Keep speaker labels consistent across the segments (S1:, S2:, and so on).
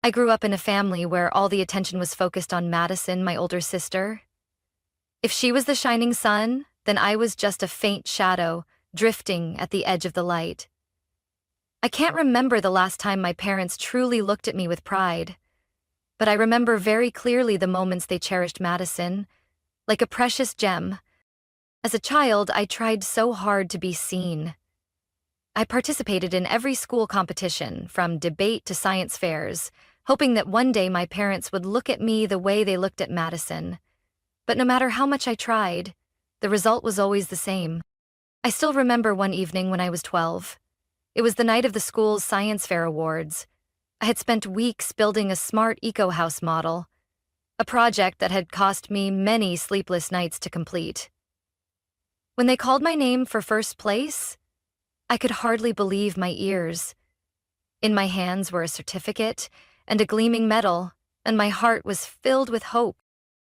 S1: I grew up in a family where all the attention was focused on Madison, my older sister. If she was the shining sun, then I was just a faint shadow, drifting at the edge of the light. I can't remember the last time my parents truly looked at me with pride, but I remember very clearly the moments they cherished Madison, like a precious gem. As a child, I tried so hard to be seen. I participated in every school competition, from debate to science fairs, hoping that one day my parents would look at me the way they looked at Madison. But no matter how much I tried, the result was always the same. I still remember one evening when I was 12. It was the night of the school's science fair awards. I had spent weeks building a smart eco-house model, a project that had cost me many sleepless nights to complete. When they called my name for first place, I could hardly believe my ears. In my hands were a certificate and a gleaming medal, and my heart was filled with hope.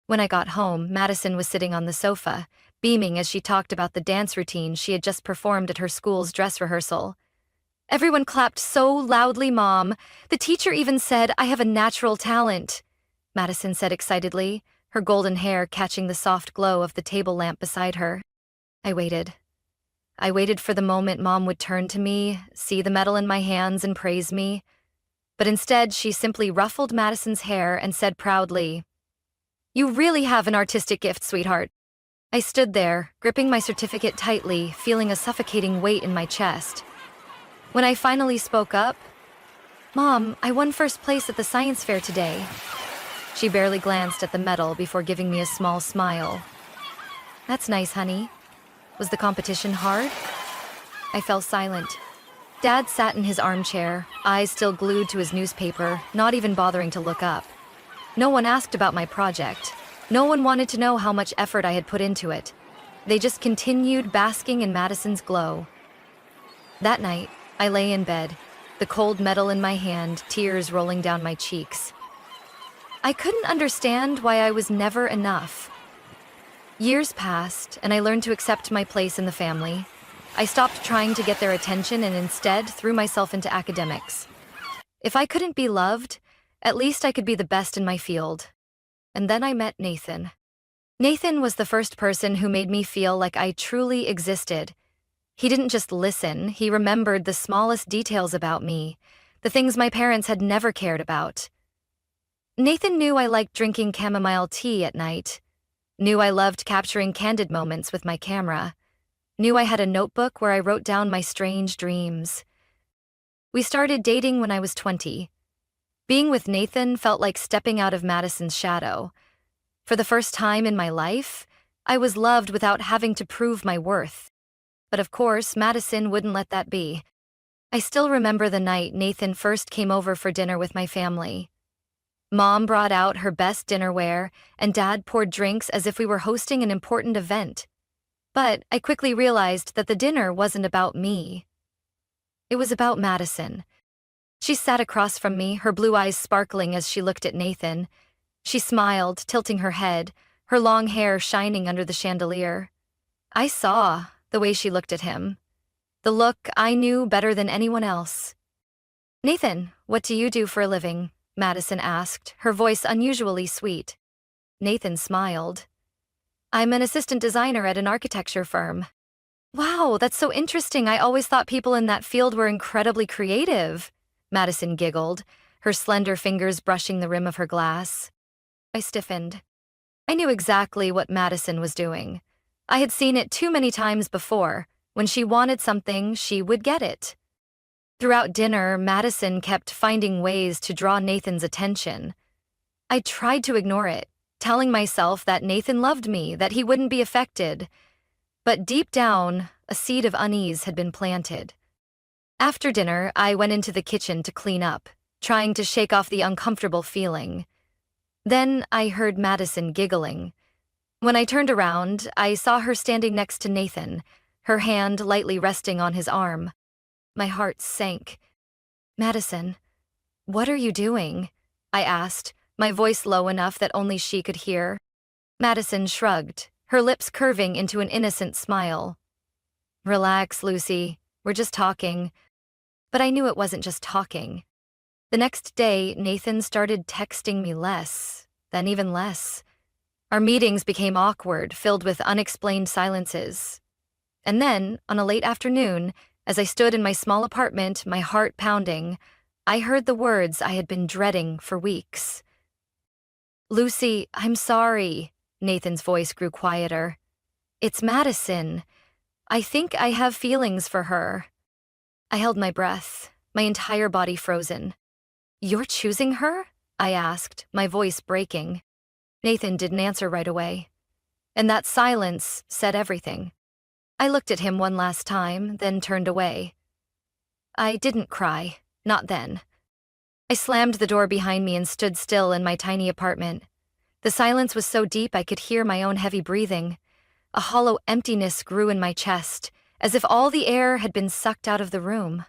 S1: When I got home, Madison was sitting on the sofa, beaming as she talked about the dance routine she had just performed at her school's dress rehearsal. Everyone clapped so loudly, Mom. The teacher even said I have a natural talent, Madison said excitedly, her golden hair catching the soft glow of the table lamp beside her. I waited. I waited for the moment Mom would turn to me, see the medal in my hands, and praise me. But instead, she simply ruffled Madison's hair and said proudly, "You really have an artistic gift, sweetheart." I stood there, gripping my certificate tightly, feeling a suffocating weight in my chest. When I finally spoke up, "Mom, I won first place at the science fair today." She barely glanced at the medal before giving me a small smile. "That's nice, honey. Was the competition hard?" I fell silent. Dad sat in his armchair, eyes still glued to his newspaper, not even bothering to look up. No one asked about my project. No one wanted to know how much effort I had put into it. They just continued basking in Madison's glow. That night, I lay in bed, the cold medal in my hand, tears rolling down my cheeks. I couldn't understand why I was never enough. Years passed, and I learned to accept my place in the family. I stopped trying to get their attention and instead threw myself into academics. If I couldn't be loved, at least I could be the best in my field. And then I met Nathan. Nathan was the first person who made me feel like I truly existed. He didn't just listen, he remembered the smallest details about me, the things my parents had never cared about. Nathan knew I liked drinking chamomile tea at night, knew I loved capturing candid moments with my camera, knew I had a notebook where I wrote down my strange dreams. We started dating when I was 20. Being with Nathan felt like stepping out of Madison's shadow. For the first time in my life, I was loved without having to prove my worth. But of course, Madison wouldn't let that be. I still remember the night Nathan first came over for dinner with my family. Mom brought out her best dinnerware, and Dad poured drinks as if we were hosting an important event. But I quickly realized that the dinner wasn't about me. It was about Madison. She sat across from me, her blue eyes sparkling as she looked at Nathan. She smiled, tilting her head, her long hair shining under the chandelier. I saw the way she looked at him. The look I knew better than anyone else. "Nathan, what do you do for a living?" Madison asked, her voice unusually sweet. Nathan smiled. "I'm an assistant designer at an architecture firm." "Wow, that's so interesting. I always thought people in that field were incredibly creative." Madison giggled, her slender fingers brushing the rim of her glass. I stiffened. I knew exactly what Madison was doing. I had seen it too many times before. When she wanted something, she would get it. Throughout dinner, Madison kept finding ways to draw Nathan's attention. I tried to ignore it, telling myself that Nathan loved me, that he wouldn't be affected. But deep down, a seed of unease had been planted. After dinner, I went into the kitchen to clean up, trying to shake off the uncomfortable feeling. Then I heard Madison giggling. When I turned around, I saw her standing next to Nathan, her hand lightly resting on his arm. My heart sank. "Madison, what are you doing?" I asked, my voice low enough that only she could hear. Madison shrugged, her lips curving into an innocent smile. "Relax, Lucy. We're just talking." But I knew it wasn't just talking. The next day, Nathan started texting me less, then even less. Our meetings became awkward, filled with unexplained silences. And then, on a late afternoon, as I stood in my small apartment, my heart pounding, I heard the words I had been dreading for weeks. "Lucy, I'm sorry." Nathan's voice grew quieter. "It's Madison. I think I have feelings for her." I held my breath, my entire body frozen. "You're choosing her?" I asked, my voice breaking. Nathan didn't answer right away. And that silence said everything. I looked at him one last time, then turned away. I didn't cry, not then. I slammed the door behind me and stood still in my tiny apartment. The silence was so deep I could hear my own heavy breathing. A hollow emptiness grew in my chest, as if all the air had been sucked out of the room.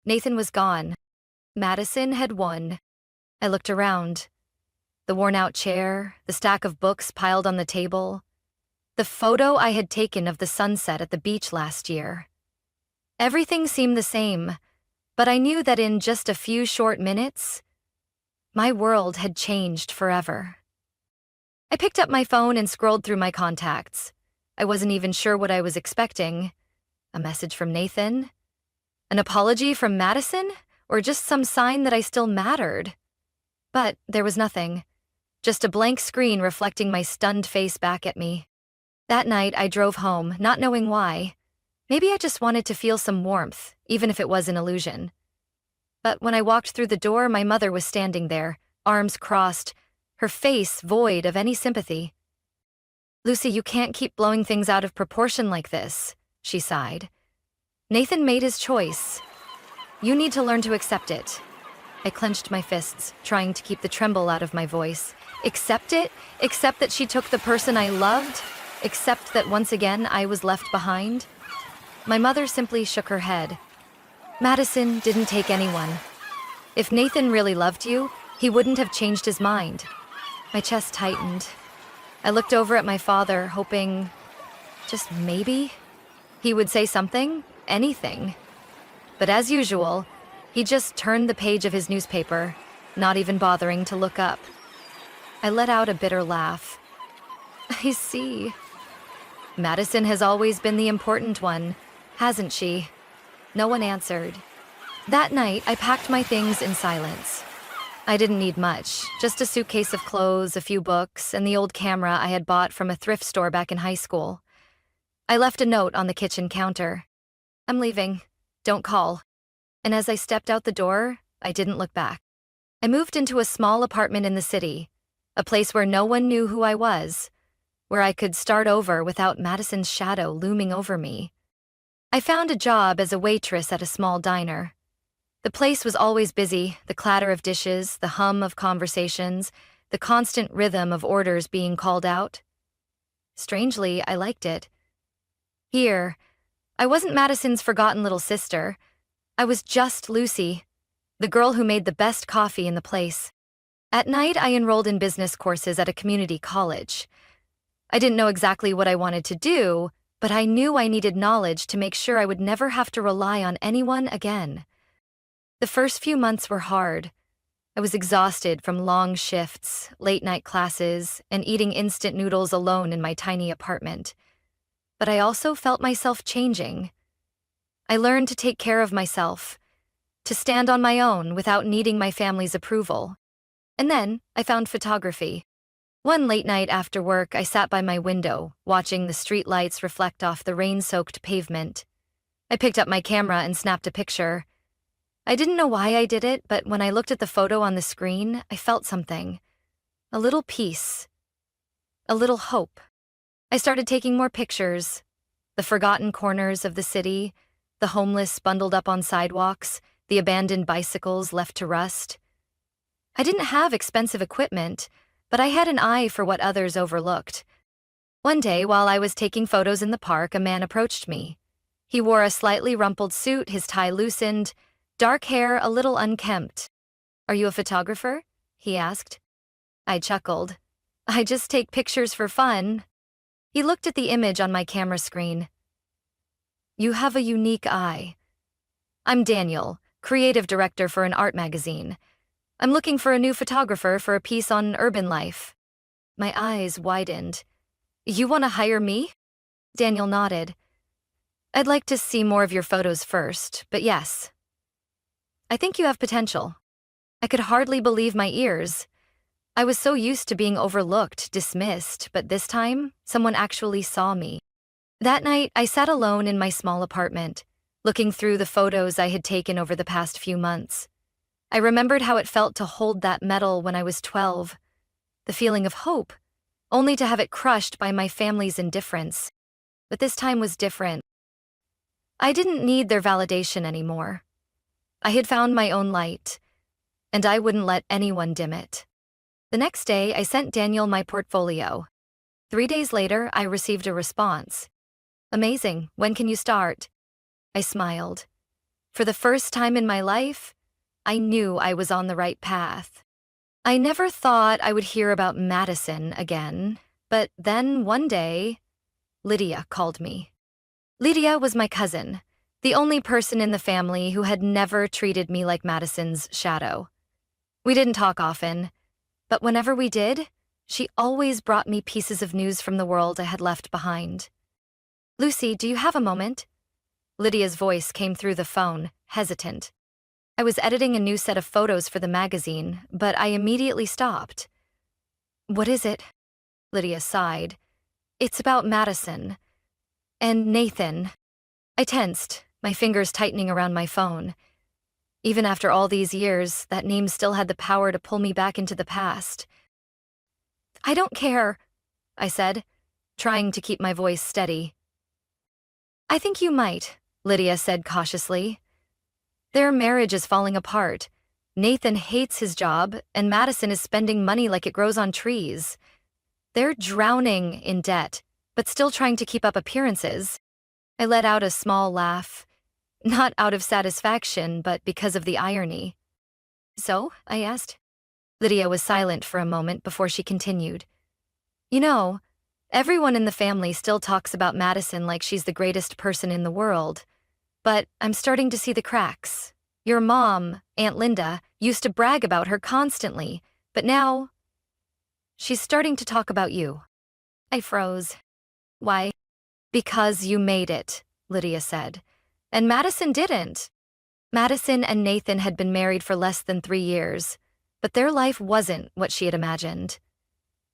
S1: Nathan was gone. Madison had won. I looked around. The worn-out chair, the stack of books piled on the table, the photo I had taken of the sunset at the beach last year. Everything seemed the same, but I knew that in just a few short minutes, my world had changed forever. I picked up my phone and scrolled through my contacts. I wasn't even sure what I was expecting. A message from Nathan? An apology from Madison? Or just some sign that I still mattered? But there was nothing. Just a blank screen reflecting my stunned face back at me. That night, I drove home, not knowing why. Maybe I just wanted to feel some warmth, even if it was an illusion. But when I walked through the door, my mother was standing there, arms crossed, her face void of any sympathy. "Lucy, you can't keep blowing things out of proportion like this," she sighed. "Nathan made his choice. You need to learn to accept it." I clenched my fists, trying to keep the tremble out of my voice. Accept it? Accept that she took the person I loved? Accept that once again I was left behind? My mother simply shook her head. "Madison didn't take anyone. If Nathan really loved you, he wouldn't have changed his mind." My chest tightened. I looked over at my father, hoping, just maybe, he would say something, anything. But as usual, he just turned the page of his newspaper, not even bothering to look up. I let out a bitter laugh. "I see. Madison has always been the important one, hasn't she?" No one answered. That night, I packed my things in silence. I didn't need much, just a suitcase of clothes, a few books, and the old camera I had bought from a thrift store back in high school. I left a note on the kitchen counter. "I'm leaving. Don't call." And as I stepped out the door, I didn't look back. I moved into a small apartment in the city, a place where no one knew who I was, where I could start over without Madison's shadow looming over me. I found a job as a waitress at a small diner. The place was always busy, the clatter of dishes, the hum of conversations, the constant rhythm of orders being called out. Strangely, I liked it. Here, I wasn't Madison's forgotten little sister. I was just Lucy, the girl who made the best coffee in the place. At night, I enrolled in business courses at a community college. I didn't know exactly what I wanted to do, but I knew I needed knowledge to make sure I would never have to rely on anyone again. The first few months were hard. I was exhausted from long shifts, late-night classes, and eating instant noodles alone in my tiny apartment. But I also felt myself changing. I learned to take care of myself, to stand on my own without needing my family's approval. And then I found photography. One late night after work, I sat by my window, watching the streetlights reflect off the rain-soaked pavement. I picked up my camera and snapped a picture. I didn't know why I did it, but when I looked at the photo on the screen, I felt something. A little peace. A little hope. I started taking more pictures. The forgotten corners of the city, the homeless bundled up on sidewalks, the abandoned bicycles left to rust. I didn't have expensive equipment, but I had an eye for what others overlooked. One day, while I was taking photos in the park, a man approached me. He wore a slightly rumpled suit, his tie loosened, dark hair a little unkempt. "Are you a photographer?" he asked. I chuckled. "I just take pictures for fun." He looked at the image on my camera screen. "You have a unique eye." "I'm Daniel. creative director for an art magazine. I'm looking for a new photographer for a piece on urban life. My eyes widened. You want to hire me? Daniel nodded. I'd like to see more of your photos first, but yes. I think you have potential. I could hardly believe my ears. I was so used to being overlooked, dismissed, but this time, someone actually saw me. That night, I sat alone in my small apartment, looking through the photos I had taken over the past few months. I remembered how it felt to hold that medal when I was 12, the feeling of hope, only to have it crushed by my family's indifference. But this time was different. I didn't need their validation anymore. I had found my own light, and I wouldn't let anyone dim it. The next day, I sent Daniel my portfolio. 3 days later, I received a response. Amazing, when can you start? I smiled. For the first time in my life, I knew I was on the right path. I never thought I would hear about Madison again, but then one day, Lydia called me. Lydia was my cousin, the only person in the family who had never treated me like Madison's shadow. We didn't talk often, but whenever we did, she always brought me pieces of news from the world I had left behind. Lucy, do you have a moment? Lydia's voice came through the phone, hesitant. I was editing a new set of photos for the magazine, but I immediately stopped. What is it? Lydia sighed. It's about Madison. And Nathan. I tensed, my fingers tightening around my phone. Even after all these years, that name still had the power to pull me back into the past. I don't care, I said, trying to keep my voice steady. I think you might, Lydia said cautiously. Their marriage is falling apart. Nathan hates his job, and Madison is spending money like it grows on trees. They're drowning in debt, but still trying to keep up appearances. I let out a small laugh, not out of satisfaction, but because of the irony. So, I asked. Lydia was silent for a moment before she continued. You know, everyone in the family still talks about Madison like she's the greatest person in the world. But I'm starting to see the cracks. Your mom, Aunt Linda, used to brag about her constantly, but now she's starting to talk about you. I froze. Why? Because you made it, Lydia said. And Madison didn't. Madison and Nathan had been married for less than 3 years, but their life wasn't what she had imagined.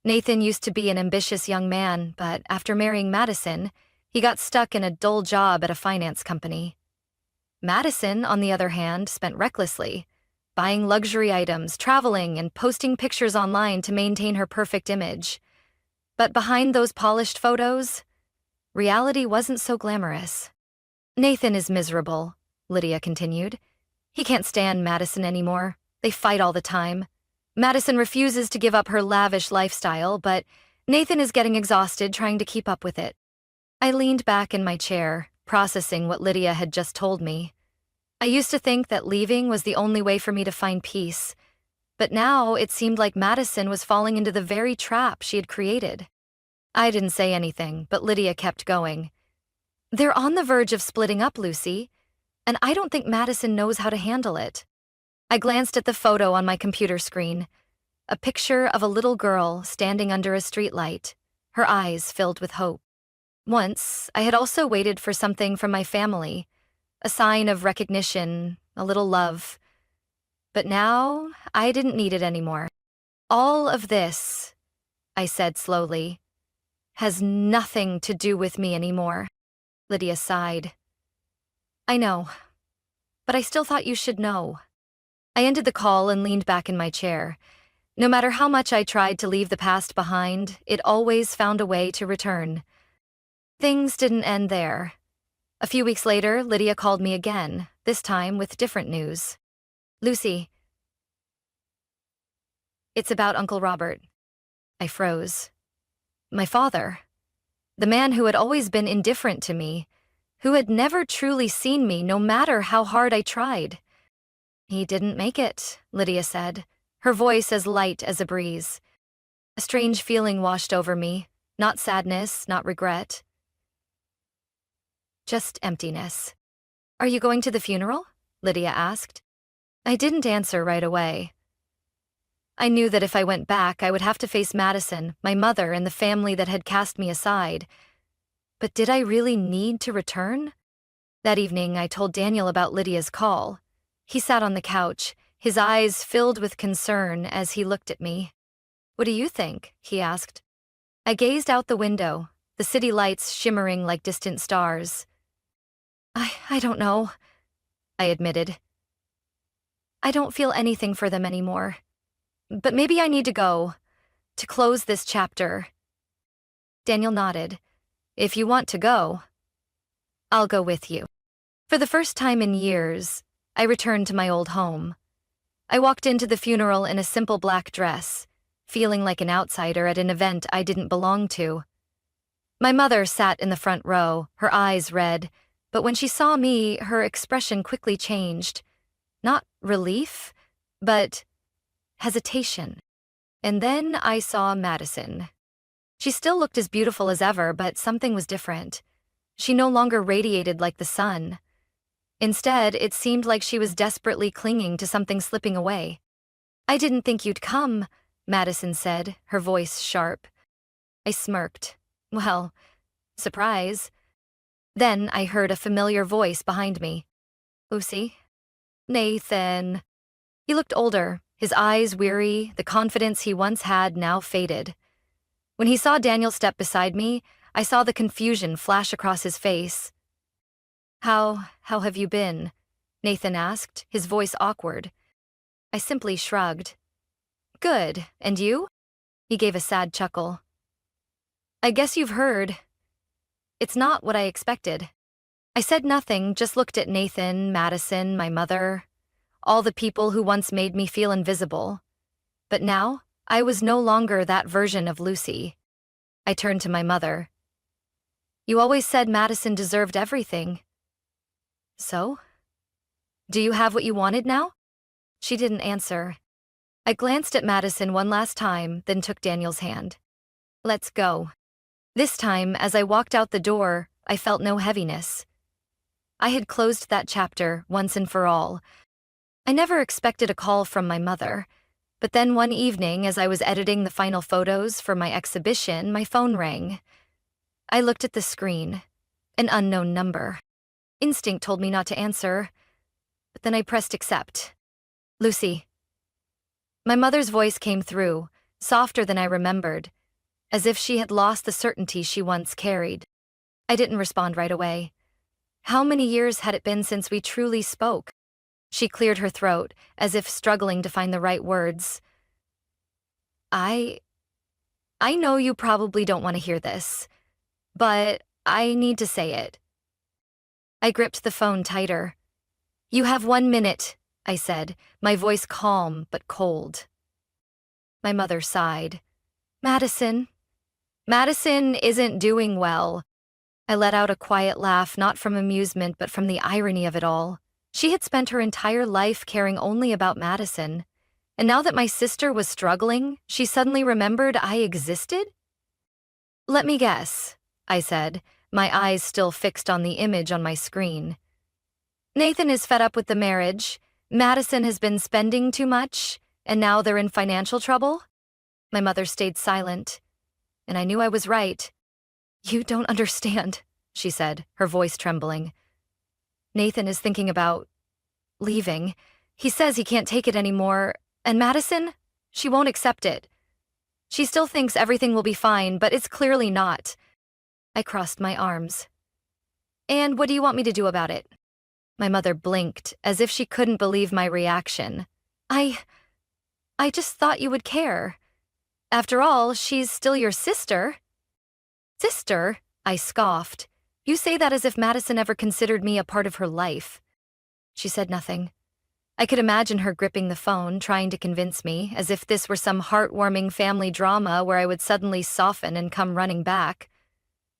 S1: Nathan used to be an ambitious young man, but after marrying Madison, he got stuck in a dull job at a finance company. Madison, on the other hand, spent recklessly, buying luxury items, traveling, and posting pictures online to maintain her perfect image. But behind those polished photos, reality wasn't so glamorous. Nathan is miserable, Lydia continued. He can't stand Madison anymore. They fight all the time. Madison refuses to give up her lavish lifestyle, but Nathan is getting exhausted trying to keep up with it. I leaned back in my chair, processing what Lydia had just told me. I used to think that leaving was the only way for me to find peace, but now it seemed like Madison was falling into the very trap she had created. I didn't say anything, but Lydia kept going. They're on the verge of splitting up, Lucy, and I don't think Madison knows how to handle it. I glanced at the photo on my computer screen, a picture of a little girl standing under a streetlight, her eyes filled with hope. Once, I had also waited for something from my family, a sign of recognition, a little love. But now, I didn't need it anymore. All of this, I said slowly, has nothing to do with me anymore. Lydia sighed. I know, but I still thought you should know. I ended the call and leaned back in my chair. No matter how much I tried to leave the past behind, it always found a way to return. Things didn't end there. A few weeks later, Lydia called me again, this time with different news. Lucy, it's about Uncle Robert. I froze. My father, the man who had always been indifferent to me, who had never truly seen me no matter how hard I tried. He didn't make it, Lydia said, her voice as light as a breeze. A strange feeling washed over me, not sadness, not regret. Just emptiness. Are you going to the funeral? Lydia asked. I didn't answer right away. I knew that if I went back, I would have to face Madison, my mother, and the family that had cast me aside. But did I really need to return? That evening, I told Daniel about Lydia's call. He sat on the couch, his eyes filled with concern as he looked at me. What do you think? He asked. I gazed out the window, the city lights shimmering like distant stars. I don't know, I admitted. I don't feel anything for them anymore. But maybe I need to go, to close this chapter. Daniel nodded. If you want to go, I'll go with you. For the first time in years, I returned to my old home. I walked into the funeral in a simple black dress, feeling like an outsider at an event I didn't belong to. My mother sat in the front row, her eyes red, but when she saw me, her expression quickly changed. Not relief, but hesitation. And then I saw Madison. She still looked as beautiful as ever, but something was different. She no longer radiated like the sun. Instead, it seemed like she was desperately clinging to something slipping away. I didn't think you'd come, Madison said, her voice sharp. I smirked. Well, surprise. Then I heard a familiar voice behind me. Lucy? Nathan. He looked older, his eyes weary, the confidence he once had now faded. When he saw Daniel step beside me, I saw the confusion flash across his face. How have you been? Nathan asked, his voice awkward. I simply shrugged. Good, and you? He gave a sad chuckle. I guess you've heard. It's not what I expected. I said nothing, just looked at Nathan, Madison, my mother, all the people who once made me feel invisible. But now, I was no longer that version of Lucy. I turned to my mother. You always said Madison deserved everything. So? Do you have what you wanted now? She didn't answer. I glanced at Madison one last time, then took Daniel's hand. Let's go. This time, as I walked out the door, I felt no heaviness. I had closed that chapter once and for all. I never expected a call from my mother. But then one evening, as I was editing the final photos for my exhibition, my phone rang. I looked at the screen. An unknown number. Instinct told me not to answer, but then I pressed accept. Lucy. My mother's voice came through, softer than I remembered, as if she had lost the certainty she once carried. I didn't respond right away. How many years had it been since we truly spoke? She cleared her throat, as if struggling to find the right words. I know you probably don't want to hear this, but I need to say it. I gripped the phone tighter. You have 1 minute, I said, my voice calm but cold. My mother sighed. Madison isn't doing well. I let out a quiet laugh, not from amusement but from the irony of it all. She had spent her entire life caring only about Madison, and now that my sister was struggling, she suddenly remembered I existed? Let me guess, I said, my eyes still fixed on the image on my screen. Nathan is fed up with the marriage, Madison has been spending too much, and now they're in financial trouble? My mother stayed silent, and I knew I was right. You don't understand, she said, her voice trembling. Nathan is thinking about leaving. He says he can't take it anymore, and Madison, she won't accept it. She still thinks everything will be fine, but it's clearly not. I crossed my arms. And what do you want me to do about it? My mother blinked, as if she couldn't believe my reaction. I just thought you would care. After all, she's still your sister. Sister? I scoffed. You say that as if Madison ever considered me a part of her life. She said nothing. I could imagine her gripping the phone, trying to convince me, as if this were some heartwarming family drama where I would suddenly soften and come running back.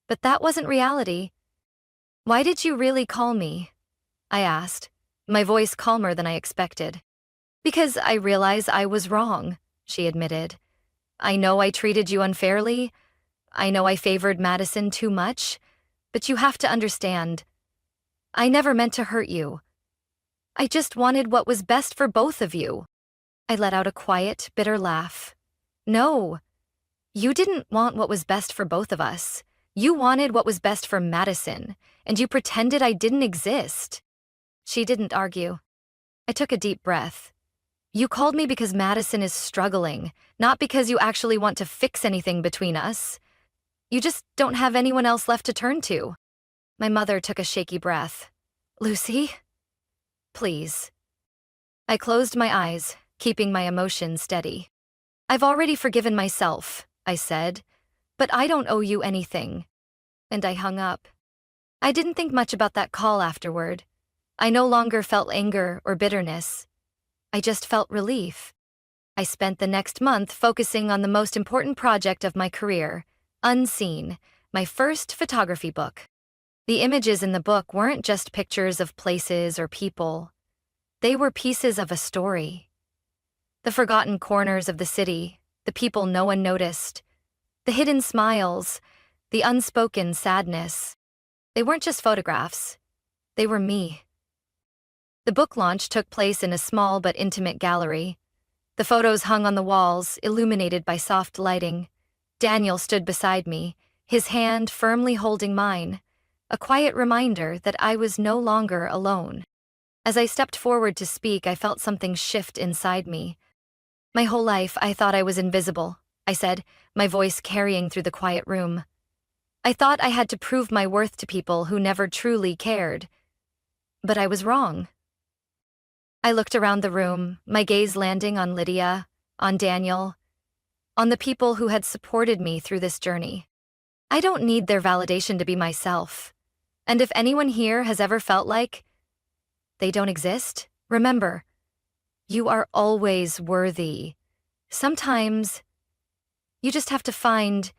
S1: But that wasn't reality. Why did you really call me? I asked, my voice calmer than I expected. Because I realize I was wrong, she admitted. I know I treated you unfairly. I know I favored Madison too much. But you have to understand. I never meant to hurt you. I just wanted what was best for both of you. I let out a quiet, bitter laugh. No, you didn't want what was best for both of us. You wanted what was best for Madison, and you pretended I didn't exist. She didn't argue. I took a deep breath. You called me because Madison is struggling, not because you actually want to fix anything between us. You just don't have anyone else left to turn to. My mother took a shaky breath. Lucy? Please. I closed my eyes, keeping my emotions steady. I've already forgiven myself, I said, but I don't owe you anything. And I hung up. I didn't think much about that call afterward. I no longer felt anger or bitterness. I just felt relief. I spent the next month focusing on the most important project of my career, Unseen, my first photography book. The images in the book weren't just pictures of places or people. They were pieces of a story. The forgotten corners of the city, the people no one noticed, the hidden smiles, the unspoken sadness. They weren't just photographs. They were me. The book launch took place in a small but intimate gallery. The photos hung on the walls, illuminated by soft lighting. Daniel stood beside me, his hand firmly holding mine, a quiet reminder that I was no longer alone. As I stepped forward to speak, I felt something shift inside me. My whole life, I thought I was invisible, I said, my voice carrying through the quiet room. I thought I had to prove my worth to people who never truly cared. But I was wrong. I looked around the room, my gaze landing on Lydia, on Daniel, on the people who had supported me through this journey. I don't need their validation to be myself. And if anyone here has ever felt like they don't exist, remember, you are always worthy. Sometimes you just have to find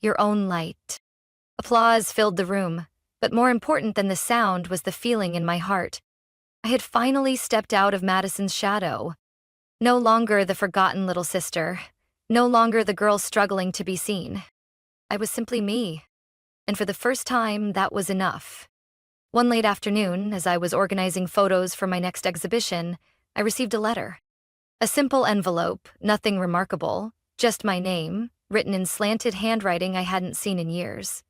S1: your own light. Applause filled the room, but more important than the sound was the feeling in my heart. I had finally stepped out of Madison's shadow. No longer the forgotten little sister, no longer the girl struggling to be seen. I was simply me, and for the first time, that was enough. One late afternoon, as I was organizing photos for my next exhibition, I received a letter. A simple envelope, nothing remarkable, just my name, written in slanted handwriting I hadn't seen in years.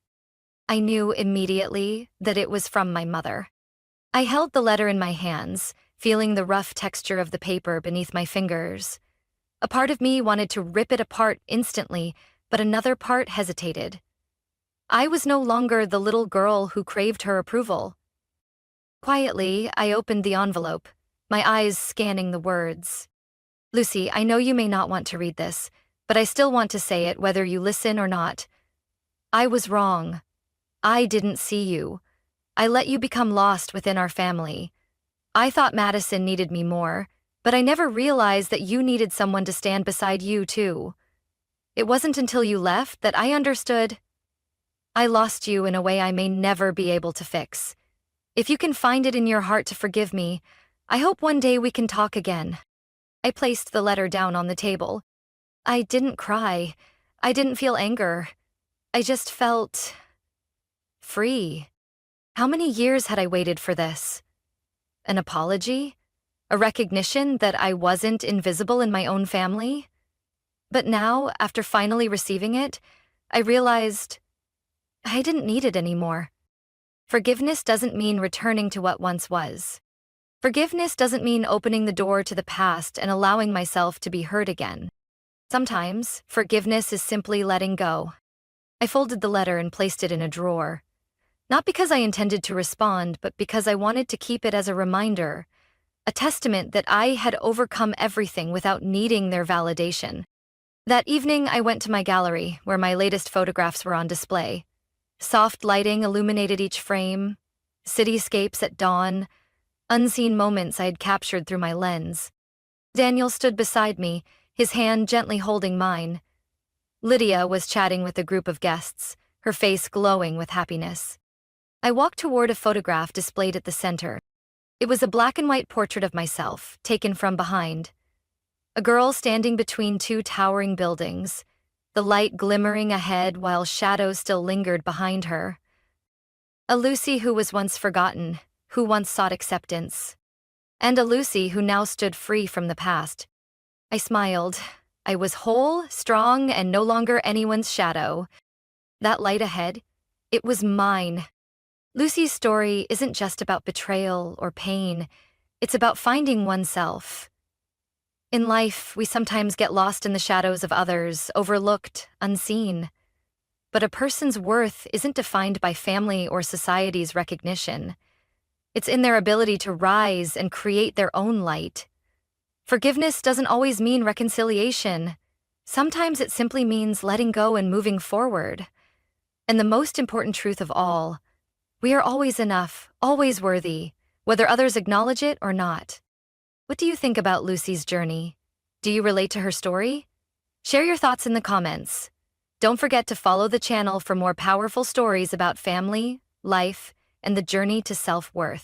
S1: I knew immediately that it was from my mother. I held the letter in my hands, feeling the rough texture of the paper beneath my fingers. A part of me wanted to rip it apart instantly, but another part hesitated. I was no longer the little girl who craved her approval. Quietly, I opened the envelope, my eyes scanning the words. Lucy, I know you may not want to read this, but I still want to say it whether you listen or not. I was wrong. I didn't see you. I let you become lost within our family. I thought Madison needed me more, but I never realized that you needed someone to stand beside you, too. It wasn't until you left that I understood. I lost you in a way I may never be able to fix. If you can find it in your heart to forgive me, I hope one day we can talk again. I placed the letter down on the table. I didn't cry. I didn't feel anger. I just felt free. How many years had I waited for this? An apology? A recognition that I wasn't invisible in my own family? But now, after finally receiving it, I realized I didn't need it anymore. Forgiveness doesn't mean returning to what once was. Forgiveness doesn't mean opening the door to the past and allowing myself to be hurt again. Sometimes, forgiveness is simply letting go. I folded the letter and placed it in a drawer. Not because I intended to respond, but because I wanted to keep it as a reminder, a testament that I had overcome everything without needing their validation. That evening, I went to my gallery, where my latest photographs were on display. Soft lighting illuminated each frame, cityscapes at dawn, unseen moments I had captured through my lens. Daniel stood beside me, his hand gently holding mine. Lydia was chatting with a group of guests, her face glowing with happiness. I walked toward a photograph displayed at the center. It was a black and white portrait of myself, taken from behind. A girl standing between two towering buildings, the light glimmering ahead while shadows still lingered behind her. A Lucy who was once forgotten, who once sought acceptance. and a Lucy who now stood free from the past. I smiled. I was whole, strong, and no longer anyone's shadow. That light ahead, it was mine. Lucy's story isn't just about betrayal or pain, it's about finding oneself. In life, we sometimes get lost in the shadows of others, overlooked, unseen. But a person's worth isn't defined by family or society's recognition. It's in their ability to rise and create their own light. Forgiveness doesn't always mean reconciliation. Sometimes it simply means letting go and moving forward. And the most important truth of all, we are always enough, always worthy, whether others acknowledge it or not. What do you think about Lucy's journey? Do you relate to her story? Share your thoughts in the comments. Don't forget to follow the channel for more powerful stories about family, life, and the journey to self-worth.